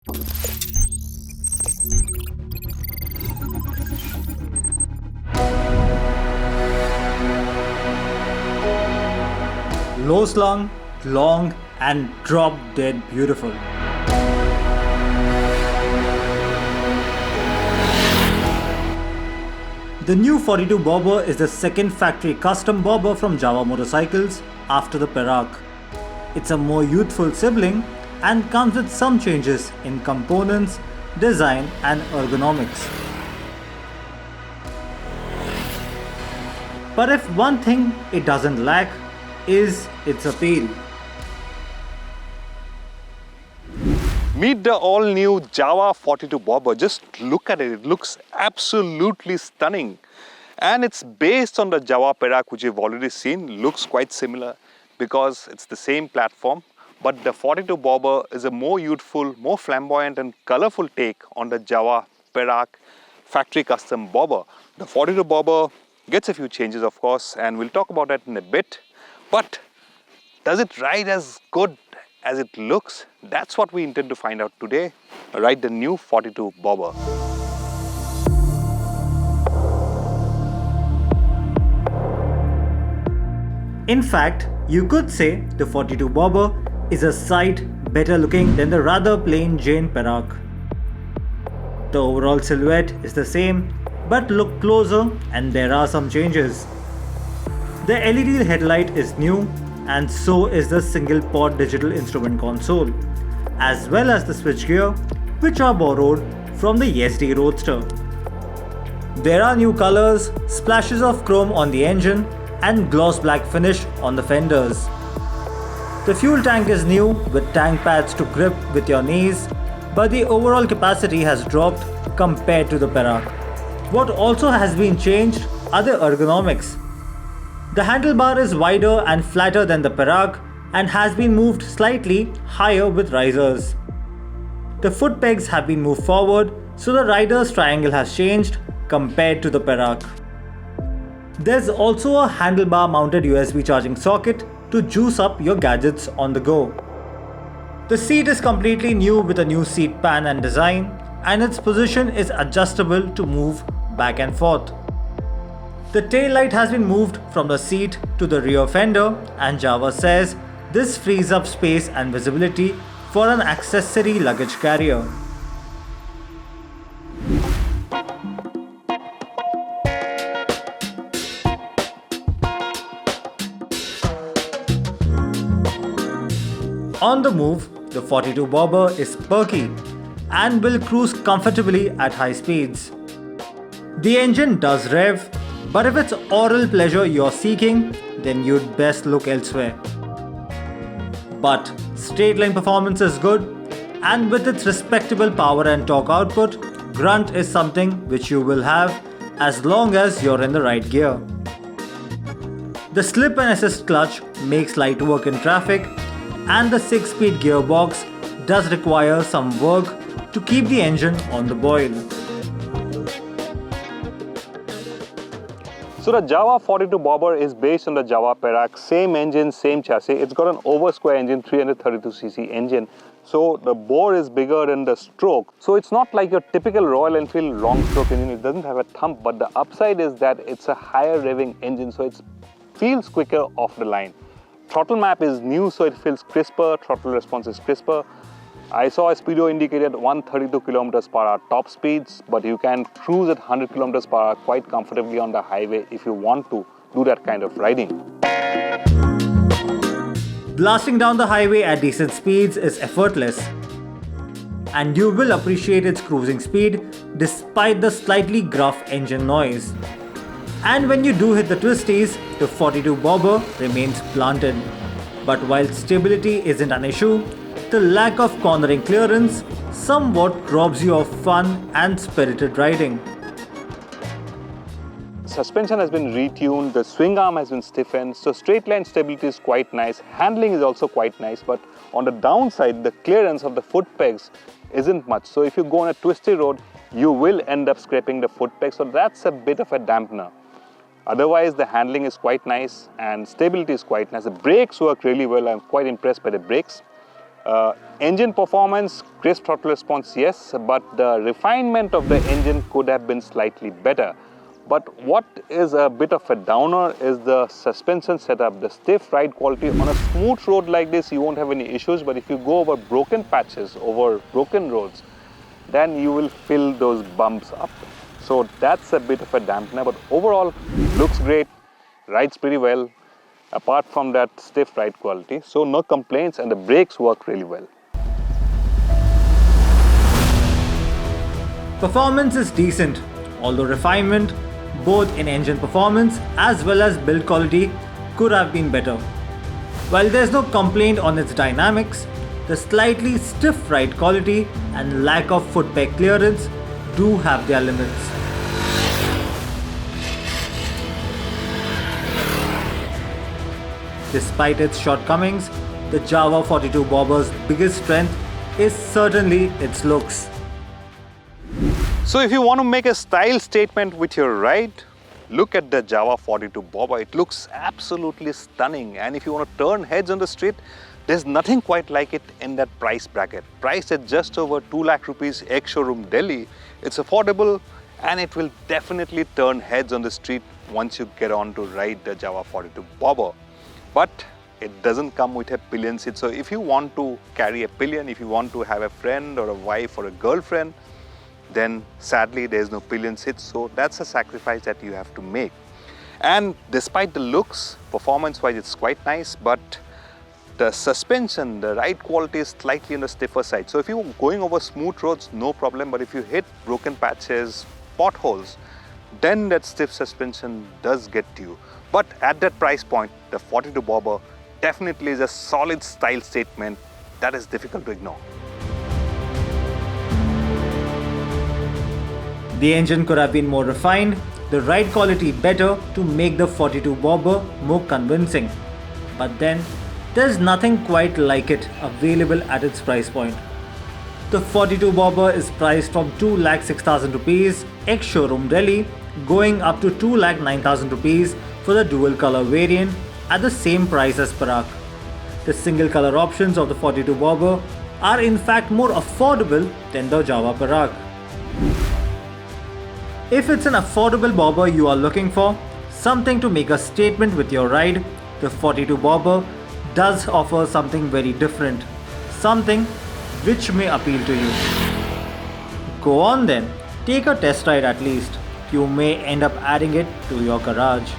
Low slung, long and drop dead beautiful. The new 42 bobber is the second factory custom bobber from Jawa Motorcycles after the Perak. It's a more youthful sibling and comes with some changes in components, design and ergonomics. But if one thing it doesn't lack is its appeal. Meet the all-new Jawa 42 bobber. Just look at it. It looks absolutely stunning. And it's based on the Jawa Perak, which you've already seen. Looks quite similar because it's the same platform. But the 42 bobber is a more youthful, more flamboyant and colorful take on the Jawa Perak factory custom bobber. The 42 bobber gets a few changes, of course, and we'll talk about that in a bit. But does it ride as good as it looks? That's what we intend to find out today. Ride the new 42 bobber. In fact, you could say the 42 bobber is a sight better looking than the rather plain Jane Perak. The overall silhouette is the same, but look closer and there are some changes. The LED headlight is new and so is the single pod digital instrument console, as well as the switchgear, which are borrowed from the SD Roadster. There are new colors, splashes of chrome on the engine and gloss black finish on the fenders. The fuel tank is new with tank pads to grip with your knees, but the overall capacity has dropped compared to the Perak. What also has been changed are the ergonomics. The handlebar is wider and flatter than the Perak and has been moved slightly higher with risers. The foot pegs have been moved forward, so the rider's triangle has changed compared to the Perak. There's also a handlebar mounted USB charging socket to juice up your gadgets on the go. The seat is completely new with a new seat pan and design, and its position is adjustable to move back and forth. The tail light has been moved from the seat to the rear fender, and Jawa says this frees up space and visibility for an accessory luggage carrier. On the move, the 42 bobber is perky and will cruise comfortably at high speeds. The engine does rev, but if it's oral pleasure you're seeking, then you'd best look elsewhere. But straight line performance is good, and with its respectable power and torque output, grunt is something which you will have as long as you're in the right gear. The slip and assist clutch makes light work in traffic, and the 6-speed gearbox does require some work to keep the engine on the boil. So the Jawa 42 bobber is based on the Jawa Perak, same engine, same chassis. It's got an over square engine, 332cc engine. So the bore is bigger than the stroke. So it's not like your typical Royal Enfield long stroke engine. It doesn't have a thump, but the upside is that it's a higher revving engine, so it feels quicker off the line. Throttle map is new, so it feels crisper. Throttle response is crisper. I saw a speedo indicated 132 km per hour top speeds, but you can cruise at 100 km per hour quite comfortably on the highway if you want to do that kind of riding. Blasting down the highway at decent speeds is effortless, and you will appreciate its cruising speed despite the slightly gruff engine noise. And when you do hit the twisties, the 42 bobber remains planted. But while stability isn't an issue, the lack of cornering clearance somewhat robs you of fun and spirited riding. Suspension has been retuned, the swing arm has been stiffened, so straight line stability is quite nice. Handling is also quite nice, but on the downside, the clearance of the foot pegs isn't much. So if you go on a twisty road, you will end up scraping the foot pegs, so that's a bit of a dampener. Otherwise, the handling is quite nice and stability is quite nice. The brakes work really well. I'm quite impressed by the brakes. Engine performance, crisp throttle response, yes, but the refinement of the engine could have been slightly better. But what is a bit of a downer is the suspension setup, the stiff ride quality. On a smooth road like this, you won't have any issues, but if you go over broken patches, over broken roads, then you will fill those bumps up. So that's a bit of a dampener, but overall looks great, rides pretty well, apart from that stiff ride quality. So no complaints, and the brakes work really well. Performance is decent, although refinement, both in engine performance as well as build quality, could have been better. While there's no complaint on its dynamics, the slightly stiff ride quality and lack of foot peg clearance do have their limits. Despite its shortcomings, the Jawa 42 Bobber's biggest strength is certainly its looks. So if you want to make a style statement with your ride, look at the Jawa 42 Bobber. It looks absolutely stunning, and if you want to turn heads on the street, there's nothing quite like it in that price bracket. Priced at just over 2 lakh rupees ex-showroom Delhi, it's affordable and it will definitely turn heads on the street once you get on to ride the Jawa 42 Bobber. But it doesn't come with a pillion seat. So if you want to carry a pillion, if you want to have a friend or a wife or a girlfriend, then sadly there's no pillion seat. So that's a sacrifice that you have to make. And despite the looks, performance-wise it's quite nice, but the suspension, the ride quality is slightly on the stiffer side. So if you're going over smooth roads, no problem. But if you hit broken patches, potholes, then that stiff suspension does get to you. But at that price point, the 42 Bobber definitely is a solid style statement that is difficult to ignore. The engine could have been more refined, the ride quality better to make the 42 Bobber more convincing. But then, there's nothing quite like it available at its price point. The 42 Bobber is priced from 2,06,000 rupees ex-showroom Delhi, going up to 2,09,000 rupees for the dual color variant at the same price as Perak. The single color options of the 42 Bobber are in fact more affordable than the Jawa Perak. If it's an affordable Bobber you are looking for, something to make a statement with your ride, the 42 Bobber does offer something very different, something which may appeal to you. Go on then, take a test ride at least. You may end up adding it to your garage.